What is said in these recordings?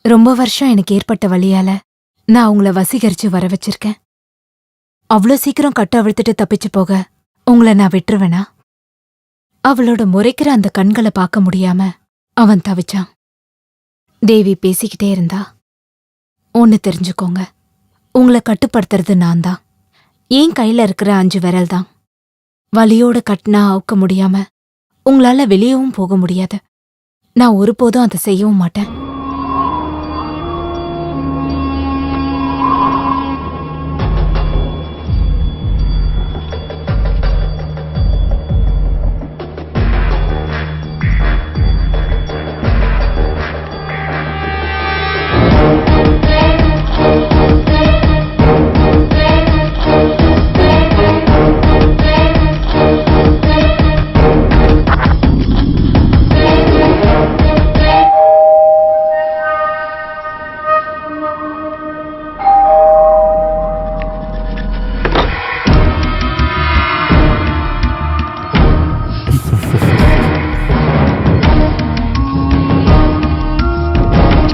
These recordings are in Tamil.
ரொம்ப வருஷம் எனக்கு ஏற்பட்ட வழியால நான் உங்களை வசீகரிச்சு வர வச்சிருக்கேன். அவ்வளோ சீக்கிரம் கட்ட அவிழ்த்துட்டு தப்பிச்சு போக உங்களை நான் விட்டுருவேனா? அவளோட முறைக்கிற அந்த கண்களை பார்க்க முடியாம அவன் தவிச்சான். தேவி பேசிக்கிட்டே இருந்தா. ஒன்னு தெரிஞ்சுக்கோங்க, உங்களை கட்டுப்படுத்துறது நான் தான். என் கையில இருக்கிற 5 விரல் தான். வலியோட கட்டினா அவுக்க முடியாம உங்களால வெளியவும் போக முடியாது. நான் ஒருபோதும் அதை செய்யவும் மாட்டேன்.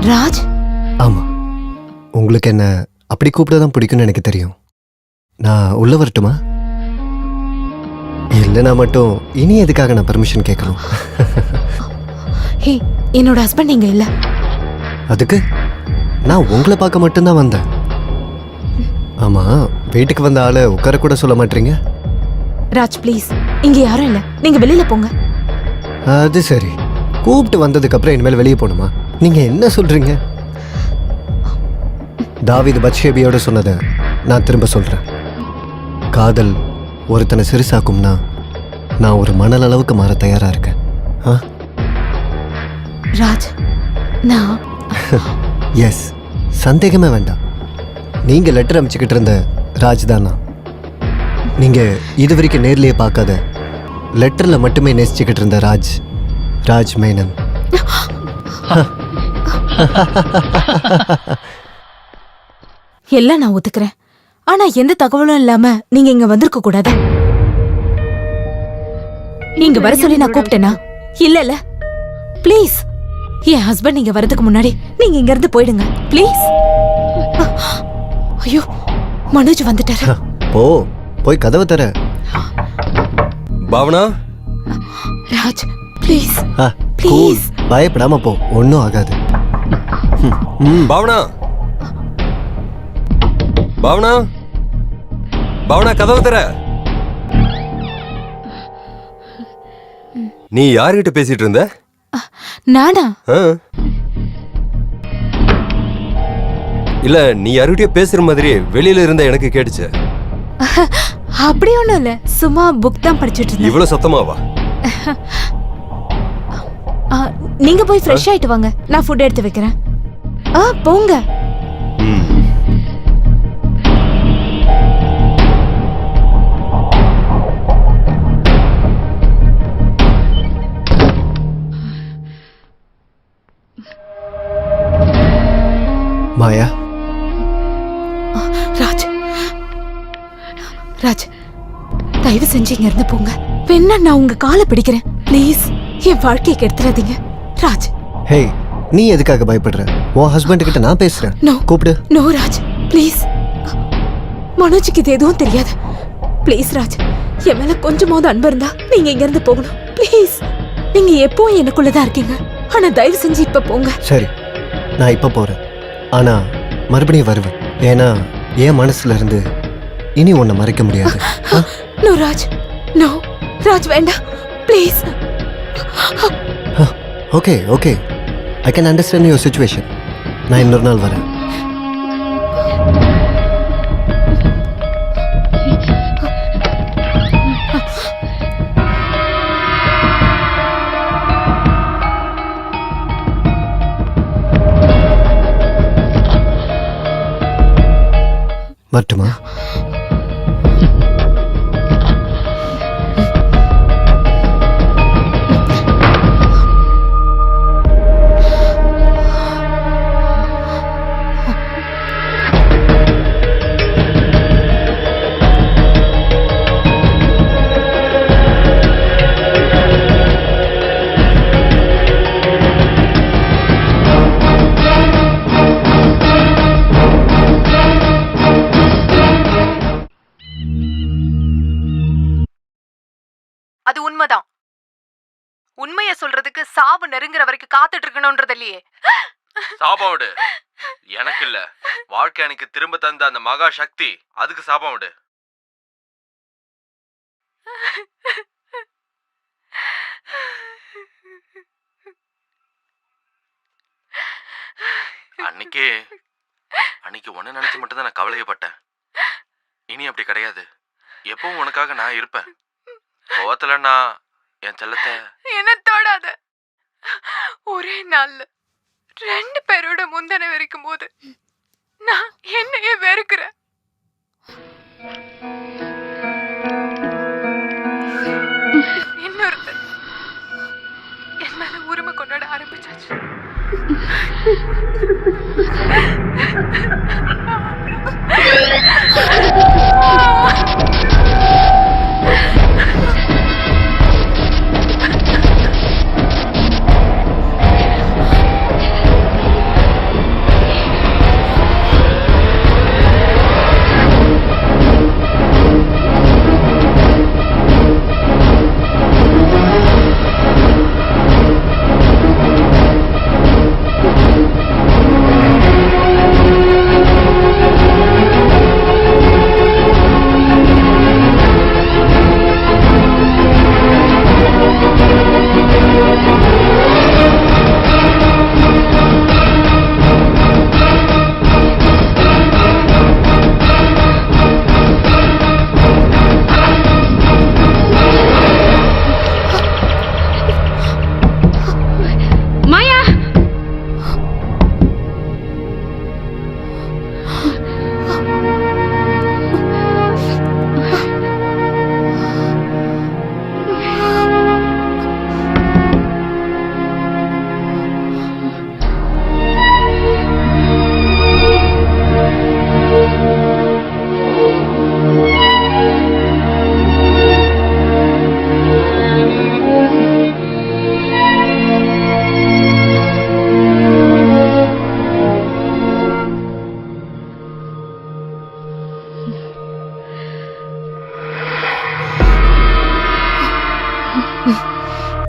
ராஜ், ஆமா, உங்களுக்கு என்ன அப்படி கூப்பிடதான் பிடிக்கும்னு எனக்கு தெரியும். நான் உள்ள வரட்டுமா? இல்லைனா மட்டும் இனி எதுக்காக நான் பெர்மிஷன் கேட்கணும்? ஹே, என்னோட ஹஸ்பண்ட் இங்க இல்ல. அதுக்கு நான் உங்களை பார்க்க மட்டும்தான் வந்தேன். ஆமா, வீட்டுக்கு வந்த ஆளை உட்கார கூட சொல்ல மாட்டீங்க? ராஜ் ப்ளீஸ், இங்க யாரும் இல்ல, நீங்க வெளியில போங்க. அது சரி, கூப்பிட்டு வந்ததுக்கு அப்புறம் இனிமேல் வெளியே போகணுமா? நீங்க என்ன சொல்றீங்க? தாவீது பத்ஷேபியோட சொன்னதை நான் திரும்ப சொல்றேன். காதல் ஒருத்தனை சிறுசாக்கும்னா நான் ஒரு மணல் அளவுக்கு மாற தயாரா இருக்கேன். ராஜ், நான் எஸ், சந்தேகமே வேண்டாம். நீங்க லெட்டர் அமைச்சுக்கிட்டு இருந்த ராஜ் தானா? நீங்க இது வரைக்கும் நேர்லயே பார்க்காத லெட்டர்ல மட்டுமே நேசிச்சுக்கிட்டு இருந்த ராஜ், ராஜ் மேனன். எல்லாம் நான் ஒத்துக்கிறேன். ஆனா எந்த தகவலும் இல்லாம நீங்க இங்க வந்திருக்க கூடாது. நீங்க வர சொல்லி நான் கூப்பிட்டேனா? இல்ல ப்ளீஸ், என் ஹஸ்பண்ட் நீங்க வரதுக்கு முன்னாடி நீங்க இங்க இருந்து போயிடுங்க ப்ளீஸ். ஐயோ, மனோஜ் வந்துட்டாரு. போய் கதவை தர. Bhavana, Raj please cool, please. பயப்படாம போ, ஒன்னும் ஆகாது. பாவனா, பாவனா, பாவனா, கதவு தர. நீ யார்கிட்ட பேசிட்டு இருந்த? நானா? இல்ல, நீ யார்கிட்டயோ பேசுற மாதிரி வெளியில இருந்த எனக்கு கேட்டுச்சு. அப்படி ஒண்ணும் இல்ல, சும்மா புக் தான் படிச்சிட்டு இருந்தேன். இவ்வளவு சத்தமாவா? நீங்க போய் ஃப்ரெஷ் ஆயிட்டு வாங்க, நான் ஃபுட் எடுத்து வைக்கிறேன். போங்க. மாயா, ராஜ், ராஜ் தயவு செஞ்சு இங்க இருந்து போங்க. வேணா நான் உங்க காலை பிடிக்கிறேன் ப்ளீஸ். என் வாழ்க்கையை கெடுத்துறாதீங்க ராஜ். ஹே, நீ எதுக்காக பயப்படுற? உன் ஹஸ்பண்ட் கிட்ட நான் பேசுறேன். கூப்பிடு. No Raj please. மனோஜுக்கு இது எதுவும் தெரியாது. ப்ளீஸ் ராஜ், என் மேல கொஞ்சமாவது அன்பு இருந்தா நீங்க இங்க இருந்து போகணும் ப்ளீஸ். நீங்க எப்பவும் எனக்குள்ளதான் இருக்கீங்க. ஆனா தயவு செஞ்சு இப்ப போங்க. சரி, நான் இப்ப போறேன். ஆனா மறுபடியும் வருவேன். ஏன்னா என் மனசுல இருந்து இனி உன்னை மறைக்க முடியாது. நோ ராஜ், நோ ராஜ், வேண்டாம் please. Okay okay, I can understand your situation. நான் இன்னொரு நாள் வரேன். வரட்டுமா? உண்மைய சொல்றதுக்கு சாவு நெருங்குற வரைக்கும் காத்துட்டு இருக்கணும்ன்றது இல்லையே. சாபம் விடு. எனக்கு இல்ல, வாழ்க்கை எனக்கு திரும்ப தந்த அந்த மகா சக்தி, அதுக்கு சாபம் விடு. அன்னைக்கு உன்னை நினைச்சு மட்டும் தான் நான் கவலையப்பட்டேன். இனி அப்படி கிடையாது. எப்பவும் உனக்காக நான் இருப்பேன். கோவத்துல நான் என் செல்லத்தை என்ன தொடாத. ஒரே நாள்ல 2 பேரோட முந்தனை வெறுக்கும் போது நான் என்னையே வெறுக்கிறேன். இன்னொருத்தர் என் மேல உரிமை கொண்டாட ஆரம்பிச்சாச்சு.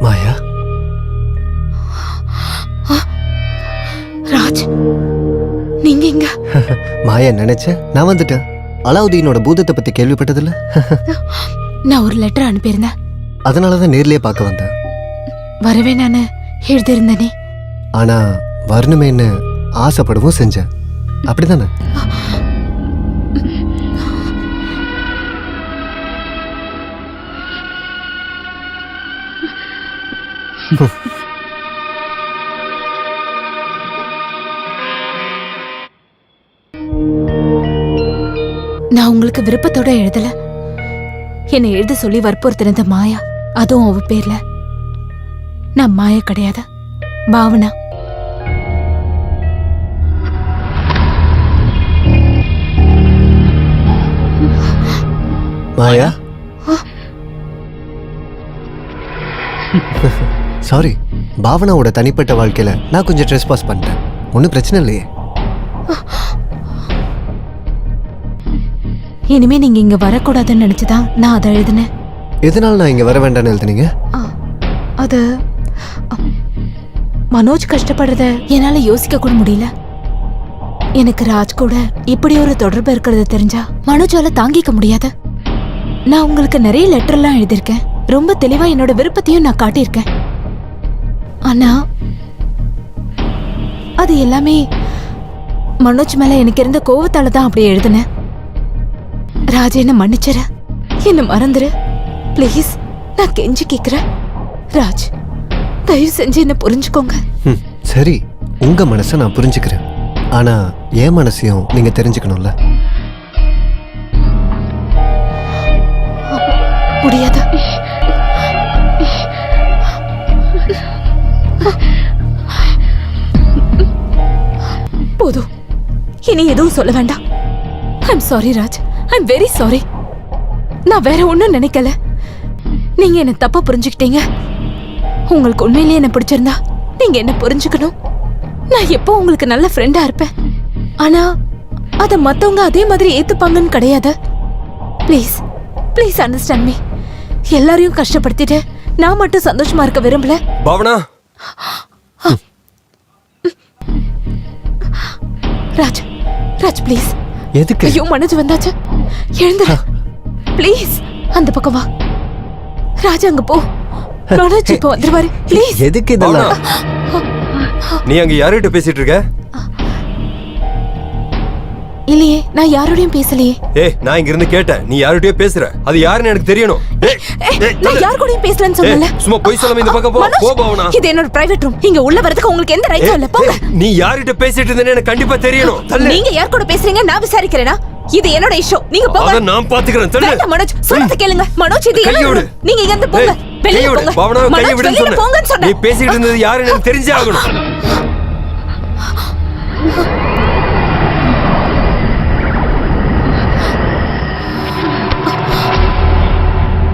மாயா, ராஜ், நீங்க இங்க? மாயா நினைச்சேன், நான் வந்துட்டேன். அலாவுதீனோட பூதத்தை பத்தி கேள்விப்பட்டதில்ல? நான் ஒரு லெட்டர் அனுப்பியிருந்தேன். அதனாலதான் நேர்லயே பார்க்க வந்தேன். வரவே நானு எழுதியிருந்தேனே. ஆனா வரணுமேன்னு ஆசைப்படவும் செஞ்சேன். அப்படிதானே? நான் உங்களுக்கு விருப்பத்தோட எழுதல. என்னை எழுத சொல்லி வற்புறுத்தினது மாயா. அதுவும் அவ பேர்ல. நான் மாயா கிடையாது, பாவனா. மாயா, சாரி, பாவனாவோட தனிப்பட்ட வாழ்க்கையில நான் கொஞ்சம் ட்ரெஸ் பாஸ் பண்ணிட்டேன். ஒன்றும் பிரச்சனை இல்லையே. இனிமே நீங்க இங்க வரக்கூடாதுன்னு நினைச்சுதான் நான் அதை எழுதினேன். எதனால நான் இங்க வர வேண்டாம்னு எழுதுனீங்க? அது மனோஜ் கஷ்டப்படுறத என்னால யோசிக்க கூட முடியல. எனக்கு ராஜ் கூட இப்படி ஒரு தொடர்பு இருக்கிறது தெரிஞ்சா மனோஜால தாங்கிக்க முடியாது. நான் உங்களுக்கு நிறைய லெட்டர்லாம் எழுதியிருக்கேன். ரொம்ப தெளிவா என்னோட விருப்பத்தையும் நான் காட்டியிருக்கேன். ஆனா அது எல்லாமே மனோஜ் மேல எனக்கு இருந்த கோவத்தால தான் அப்படி எழுதினேன். ராஜ், என்ன மன்னிச்சிரு, என்ன மறந்துரு ப்ளீஸ். நான் கெஞ்சி கேக்குறேன். ராஜ், தயவு செஞ்சு என்ன புரிஞ்சுக்கோங்க. சரி, உங்க மனசை நான் புரிஞ்சுக்கிறேன். ஆனா என் மனசையும் நீங்க தெரிஞ்சுக்கணும்ல. முடியாது. போதும், இனி எதுவும் சொல்ல வேண்டாம். I'm sorry Raj, I'm very sorry. நான் வேற ஒண்ணும் நினைக்கல. நீங்க என்ன தப்பா புரிஞ்சுக்கிட்டீங்க. உங்களுக்கு உண்மையிலேயே என்ன பிடிச்சிருந்தா நீங்க என்ன புரிஞ்சுக்கணும். நான் எப்போ உங்களுக்கு நல்ல ஃப்ரெண்டா இருப்பேன். ஆனா அத மத்தவங்க அதே மாதிரி ஏத்துப்பாங்கன்னு கிடையாது. Please please understand me. எல்லாரையும் கஷ்டப்படுத்திட்டு நான் மட்டும் சந்தோஷமா இருக்க விரும்பல. பாவனா ராஜ், ராஜ் ப்ளீஸ். எதுக்கு? ஐயோ மனோஜ் வந்தாச்சு, எழுந்துரு ப்ளீஸ். அந்த பக்கம் வா ராஜ், அங்க போ. மனோஜ் இப்போ வந்துருவாரு ப்ளீஸ். எதுக்கு இதெல்லாம்? நீ அங்க யார்கிட்ட பேசிட்டு இருக்க? இல்லையே, நான் யாரோடையும் பேசலையே. ஏய், நான் இங்க இருந்து கேட்டேன், நீ யார்கிட்டயோ பேசுற. அது யாருன்னு எனக்கு தெரியணும். ஏய், நான் யார் கூடயும் பேசலன்னு சொன்னல. சும்மா போய் சொல்லாம இந்த பக்கம் போ. போ பாவனா. இது என்னோட பிரைவேட் ரூம். இங்க உள்ள வரதுக்கு உங்களுக்கு எந்த ரைட்டும் இல்ல. போங்க. நீ யார்கிட்ட பேசிட்டு இருந்தேன்னு எனக்கு கண்டிப்பா தெரியணும். நீங்க யார் கூட பேசுறீங்க நான் விசாரிக்கிறேனா? இது என்னோட இஷ்யூ. நீங்க போங்க. அத நான் பாத்துக்கறேன். தள்ளு. வேண்டாம் மனோஜ், சொல்றத கேளுங்க. மனோஜ் இது கையை விடு. நீங்க இங்க இருந்து போங்க. வெளிய போங்க. பாவனா கையை விடுன்னு சொன்னேன். போங்கன்னு சொன்னேன். நீ பேசிட்டு இருந்தது யாருன்னு எனக்கு தெரிஞ்சே ஆகணும்.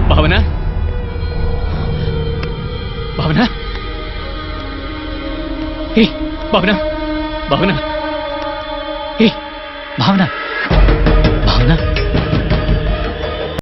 பாவனா, பாவனா, ஏய் பாவனா, பாவனா, ஏய் பாவனா.